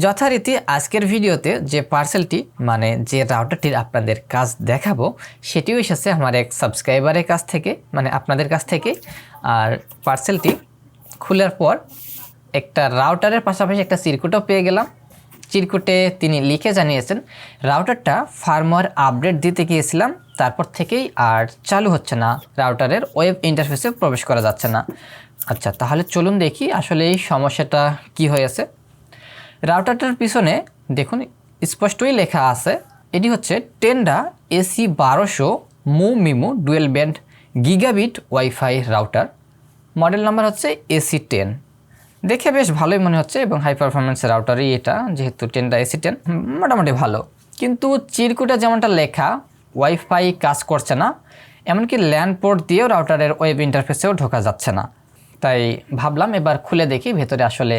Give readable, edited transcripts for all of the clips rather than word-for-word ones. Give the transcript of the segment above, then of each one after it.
যথারীতি আজকের ভিডিওতে যে পার্সেলটি মানে যে রাউটারটির আপনাদের কাজ দেখাবো সেটিও এসেছে আমার এক সাবস্ক্রাইবারের কাছ থেকে, মানে আপনাদের কাছ থেকে। আর পার্সেলটি খোলার পর একটা রাউটারের পাশাপাশি একটা চিরকুটও পেয়ে গেলাম। চিরকুটে তিনি লিখে জানিয়েছেন রাউটারটা ফার্মওয়্যার আপডেট দিতে গিয়েছিলাম, তারপর থেকেই আর চালু হচ্ছে না, রাউটারের ওয়েব ইন্টারফেসে প্রবেশ করা যাচ্ছে না। আচ্ছা, তাহলে চলুন দেখি আসলে এই সমস্যাটা কি হয়েছে। রাউটারটার পিছনে দেখুন স্পষ্টই লেখা আছে এটি হচ্ছে Tenda AC1200 MIMO dual band gigabit WiFi router. Model number হচ্ছে AC10। দেখে বেশ ভালোই মনে হচ্ছে এবং হাই পারফরমেন্স রাউটারই এটা, যেহেতু টেন্ডা AC10 মোটামুটি ভালো। কিন্তু চিরকুটে যেমনটা লেখা ওয়াইফাই কাজ করছে না, এমনকি ল্যান্ড পোর্ট দিয়েও রাউটারের ওয়েব ইন্টারফেসেও ঢোকা যাচ্ছে না। তাই ভাবলাম এবার খুলে দেখি ভেতরে আসলে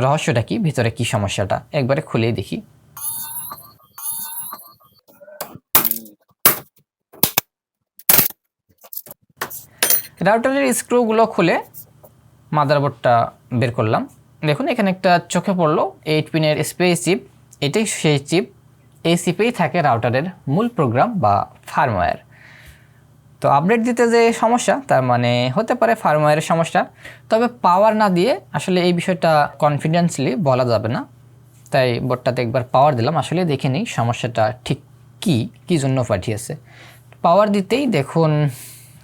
রহস্যটা কি, ভিতরে কি সমস্যাটা একবারে খুলেই দেখি। রাউটারের স্ক্রুগুলো খুলে মাদারবোর্ডটা বের করলাম। দেখুন এখানে একটা চোখে পড়লো 8 পিনের স্পেস চিপ। এটাই সেই চিপ। এই চিপেই থাকে রাউটারের মূল প্রোগ্রাম বা ফার্মওয়্যার। তো আপডেট দিতে যে সমস্যা, তার মানে হতে পারে ফার্মওয়্যারের সমস্যা, তবে পাওয়ার না দিয়ে আসলে এই বিষয়টা কনফিডেন্সলি বলা যাবে না। তাই বোর্ডটাতে একবার পাওয়ার দিলাম, আসলে দেখে নিই সমস্যাটা ঠিক কী জন্য পাঠিয়েছে। পাওয়ার দিতেই দেখুন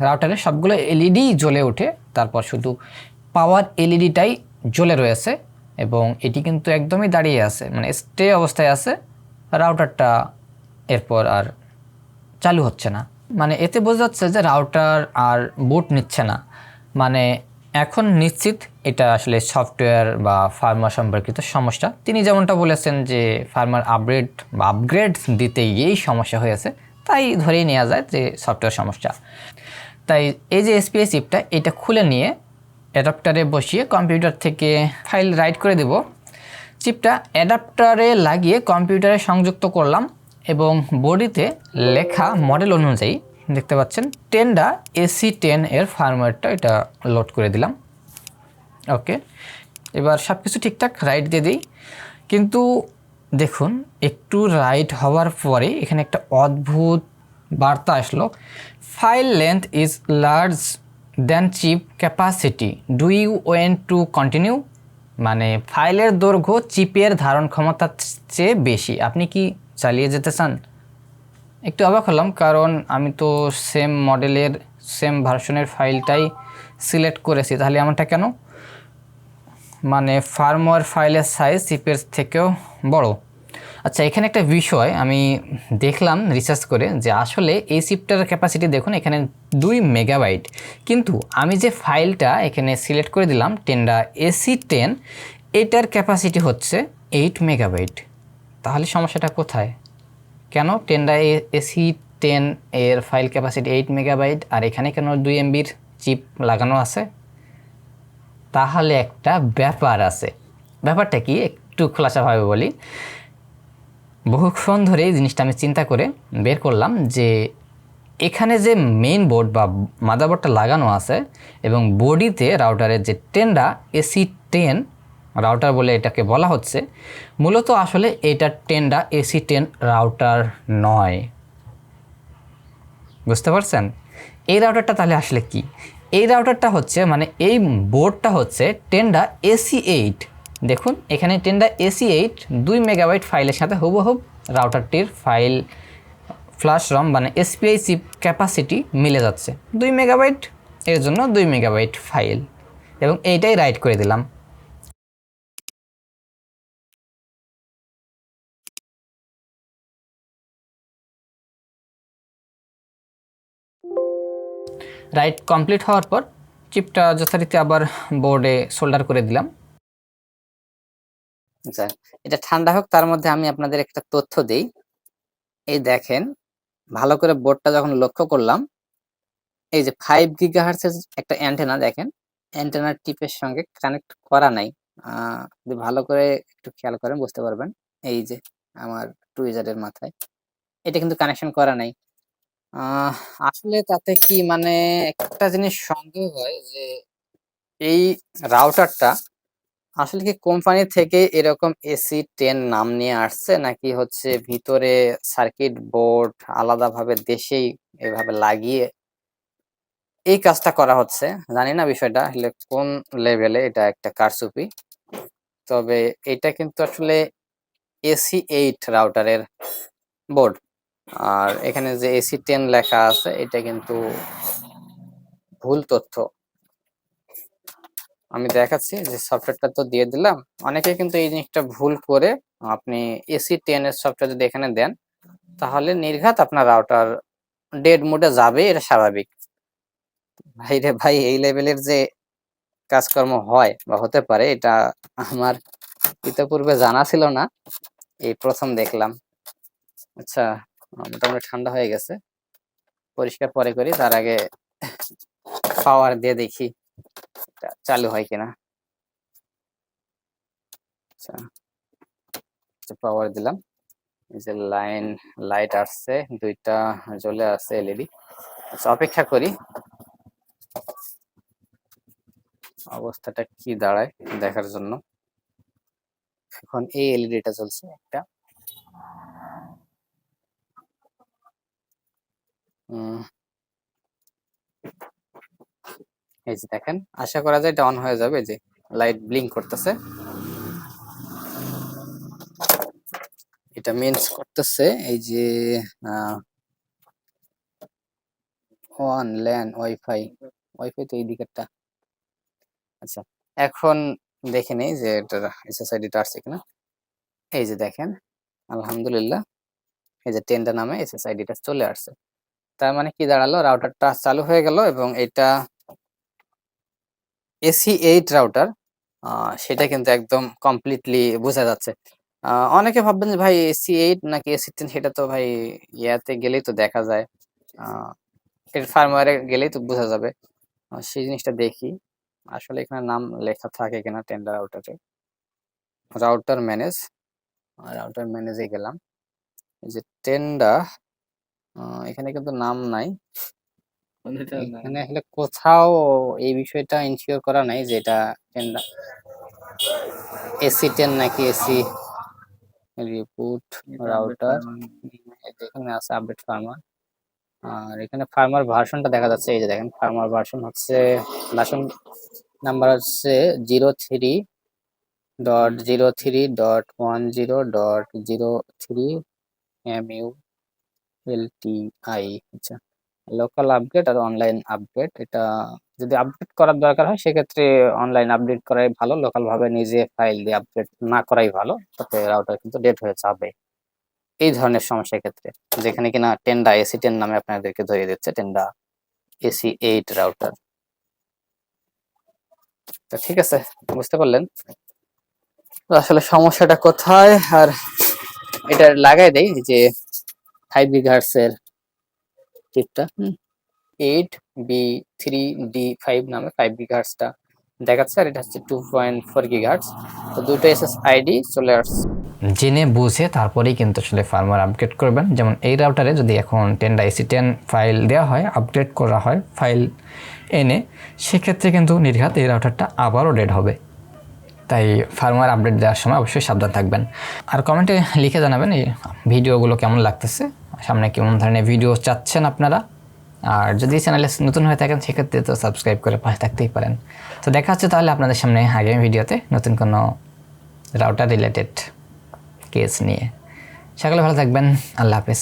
রাউটারের সবগুলো এলইডি জ্বলে ওঠে, তারপর শুধু পাওয়ার এলইডিটাই জ্বলে রয়েছে এবং এটি কিন্তু একদমই দাঁড়িয়ে আছে, মানে স্টে অবস্থায় আছে। রাউটারটা এরপর আর চালু হচ্ছে না, মানে এতে বোঝা যাচ্ছে যে রাউটার আর বুট নিচ্ছে না। মানে এখন নিশ্চিত এটা আসলে সফটওয়্যার বা ফার্মওয়্যার সম্পর্কিত সমস্যা। তিনি যেমনটা বলেছেন যে ফার্মওয়্যার আপডেট বা আপগ্রেড দিতে গিয়েই সমস্যা হয়েছে, তাই ধরেই নেওয়া যায় যে সফটওয়্যার সমস্যা। তাই এই যে এসপিআই চিপটা এটা খুলে নিয়ে অ্যাডাপ্টারে বসিয়ে কম্পিউটার থেকে ফাইল রাইট করে দেব। চিপটা অ্যাডাপ্টারে লাগিয়ে কম্পিউটারে সংযুক্ত করলাম এবং বডিতে লেখা মডেল অনুযায়ী দেখতে পাচ্ছেন টেন্ডা AC10 এর ফার্মওয়্যারটা এটা লোড করে দিলাম। ওকে, এবার সব কিছু ঠিকঠাক রাইট দিয়ে দিই। কিন্তু দেখুন একটু রাইট হওয়ার পরে এখানে একটা অদ্ভুত বার্তা আসলো, file length is large than chip capacity, do you want to continue. মানে ফাইলের দৈর্ঘ্য চিপের ধারণ ক্ষমতার চেয়ে বেশি, আপনি কি চালিয়ে যেতে চান? একটু অবাক হলাম, কারণ আমি তো সেম মডেলের সেম ভার্সনের ফাইলটাই সিলেক্ট করেছি, তাহলে আমারটা কেন? মানে ফার্মওয়্যার ফাইলের সাইজ চিপের থেকেও বড়। আচ্ছা, এখানে একটা বিষয় আমি দেখলাম রিসার্চ করে যে আসলে এই চিপটার ক্যাপাসিটি দেখুন এখানে 2 মেগাবাইট, কিন্তু আমি যে ফাইলটা এখানে সিলেক্ট করে দিলাম টেন্ডা AC10, এটার ক্যাপাসিটি হচ্ছে 8 মেগাবাইট। তাহলে সমস্যাটা কোথায়? কেন টেন্ডা AC10 এর ফাইল ক্যাপাসিটি 8 মেগাবাইট আর এখানে কেন 2 MBর চিপ লাগানো আছে? তাহলে একটা ব্যাপার আছে। ব্যাপারটা কি একটু খোলাসাভাবে বলি। বহুক্ষণ ধরে এই জিনিসটা আমি চিন্তা করে বের করলাম যে এখানে যে মেইন বোর্ড বা মাদারবোর্ডটা লাগানো আছে এবং বডিতে রাউটারের যে টেন্ডা AC10 রাউটার বলে এটাকে বলা হচ্ছে, মূলত আসলে এটা টেন্ডা AC10 রাউটার নয়। বুঝতে পারছেন? এই রাউটারটা তাহলে আসলে কি? এই রাউটারটা হচ্ছে মানে এই বোর্ডটা হচ্ছে টেন্ডা AC8। দেখুন এখানে টেন্ডা AC8 2 মেগাবাইট ফাইলের সাথে হুবহুব রাউটারটির ফাইল ফ্ল্যাশ রম মানে এসপিআই চিপ ক্যাপাসিটি মিলে যাচ্ছে 2 মেগাবাইট, এর জন্য 2 মেগাবাইট ফাইল এবং এইটাই রাইট করে দিলাম। রাইট কমপ্লিট হওয়ার পর চিপটা যথারীতি আবার বোর্ডে সোল্ডার করে দিলাম। আচ্ছা, এটা ঠান্ডা হোক, তার মধ্যে আমি আপনাদের একটা তথ্য দেই। এই দেখেন, ভালো করে বোর্ডটা যখন লক্ষ্য করলাম, এই যে 5 গিগাহার্টজ এর একটা অ্যান্টেনা দেখেন, অ্যান্টেনার টিপের সঙ্গে কানেক্ট করা নাই। যদি ভালো করে একটু খেয়াল করেন বুঝতে পারবেন। এই যে আমার টুইজারের মাথায় এটা কিন্তু কানেকশন করা নাই। আহ আসলে তাতে কি মানে একটা জিনিস সন্দেহ হয় যে এই রাউটারটা আসলে কি কোম্পানি থেকে এরকম AC10 নাম নিয়ে আসছে, নাকি হচ্ছে ভিতরে সার্কিট বোর্ড আলাদাভাবে দেশেই এভাবে লাগিয়ে এই কাজটা করা হচ্ছে? জানি না বিষয়টা আসলে কোন লেভেলে, এটা একটা কারচুপি। তবে এটা কিন্তু আসলে AC8 রাউটারের বোর্ড। আর এখানে যে AC10 লেখা আছে এটা কিন্তু ভুল তথ্য। আমি দেখাচ্ছি যে সফটওয়্যারটা তো দিয়ে দিলাম। অনেকে কিন্তু এই জিনিসটা ভুল করে, আপনি AC10 এর সফটওয়্যার যদি এখানে দেন তাহলে নির্ঘাত আপনার রাউটার ডেড মোডে যাবে, এটা স্বাভাবিক। ভাই রে ভাই, এই লেভেলের যে কাজকর্ম হয় বা হতে পারে এটা আমার ইতিপূর্বে জানা ছিল না, এই প্রথম দেখলাম। আচ্ছা, মোটামুটি ঠান্ডা হয়ে গেছে, পরিষ্কার পরে করি, তার আগে পাওয়ার দিয়ে দেখি এটা চালু হয় কিনা। আচ্ছা, পাওয়ার দিলাম, এই যে লাইট আসছে, দুইটা জ্বলে আছে এলইডি। আচ্ছা, অপেক্ষা করি অবস্থাটা কি দাঁড়ায় দেখার জন্য। এখন এই এলইডিটা জ্বলছে একটা। এই যে দেখেন, আশা করা যায় এটা অন হয়ে যাবে, যে লাইট ব্লিঙ্ক করতেছে, এটা মিন্স করতেছে এই যে ওয়ান ল্যান ওয়াইফাই। ওয়াইফাই তো এই দিকেরটা। আচ্ছা, এখন দেখে নেই যে এটার এসএসআইডিটা আসছে কিনা। এই যে দেখেন, আলহামদুলিল্লাহ, এই যে 10টা নামে এসএসআইডিটা চলে আসছে। তার মানে কি দাঁড়ালো, রাউটারটা চালু হয়ে গেল এবং এটা AC8 রাউটার, সেটা কিন্তু একদম কমপ্লিটলি বোঝা যাচ্ছে। অনেকে ভাববেন যে ভাই AC8 নাকি AC10, সেটা তো ভাই ইয়াতে গেলেই তো দেখা যায়, এর ফার্মওয়্যারে গেলেই তো বোঝা যাবে। সেই জিনিসটা দেখি আসলে এখানে নাম লেখা থাকে কিনা টেন্ডার রাউটারে। রাউটার ম্যানেজে গেলাম, এই যে টেন্ডার, এখানে কিন্তু নাম নাই। এখানে আসলে কোথাও এই বিষয়টা ইনশিওর করা নাই যে এটা টেন্ডার AC10 নাকি এসি রিপুট রাউটার। এখানে আছে আপডেট ফার্মার, আর এখানে ফার্মার ভার্সনটা দেখা যাচ্ছে। এই যে দেখেন, ফার্মার ভার্সন নাম্বার হচ্ছে 03.03.10.03 MULTI। আচ্ছা, লোকাল আপডেট আর অনলাইন আপডেট, এটা যদি আপডেট করার দরকার হয় সেক্ষেত্রে অনলাইন আপডেট করাই ভালো, লোকাল ভাবে নিজে ফাইল দিয়ে আপডেট না করাই ভালো, তাতে রাউটার কিন্তু ডেট হয়ে যাবে এই ধরনের সমস্যার ক্ষেত্রে। যেখানে কিনা টেন্ডা AC10 নামে আপনাদেরকে ধরিয়ে দিচ্ছে, টেন্ডা AC8 রাউটার। তো ঠিক আছে, বুঝতে পারলেন তো আসলে সমস্যাটা কোথায়। আর এটা লাগাই দেই যে 5 গিগাহার্টজ এর চিপটা, 8B3D5 নামে 5 গিগাহার্টজটা দেখাচ্ছে, আর এটা হচ্ছে 2.4 গিগাহার্টজ। তো দুটো SSID চলে আসছে। জেনে বুঝে তারপরেই কিন্তু আসলে ফার্মওয়্যার আপডেট করবেন। যেমন এই রাউটারে যদি এখন 10.10 ফাইল দেওয়া হয়, আপডেট করা হয় ফাইল এনে, সেক্ষেত্রে কিন্তু নির্ঘাত এই রাউটারটা আবারও ডেড হবে। তাই ফার্মওয়্যার আপডেট দেওয়ার সময় অবশ্যই সাবধান থাকবেন। আর কমেন্টে লিখে জানাবেন এই ভিডিওগুলো কেমন লাগতেছে, সামনে কেমন ধরনের ভিডিও চাচ্ছেন আপনারা। আর যদি চ্যানেলে নতুন হয়ে থাকেন সেক্ষেত্রে তো সাবস্ক্রাইব করে পাশে থাকতেই পারেন। তো দেখা হচ্ছে তাহলে আপনাদের সামনে আগামী ভিডিওতে নতুন কোনো রাউটার রিলেটেড কেস নিয়ে। সকলে ভালো থাকবেন, আল্লাহ হাফেজ।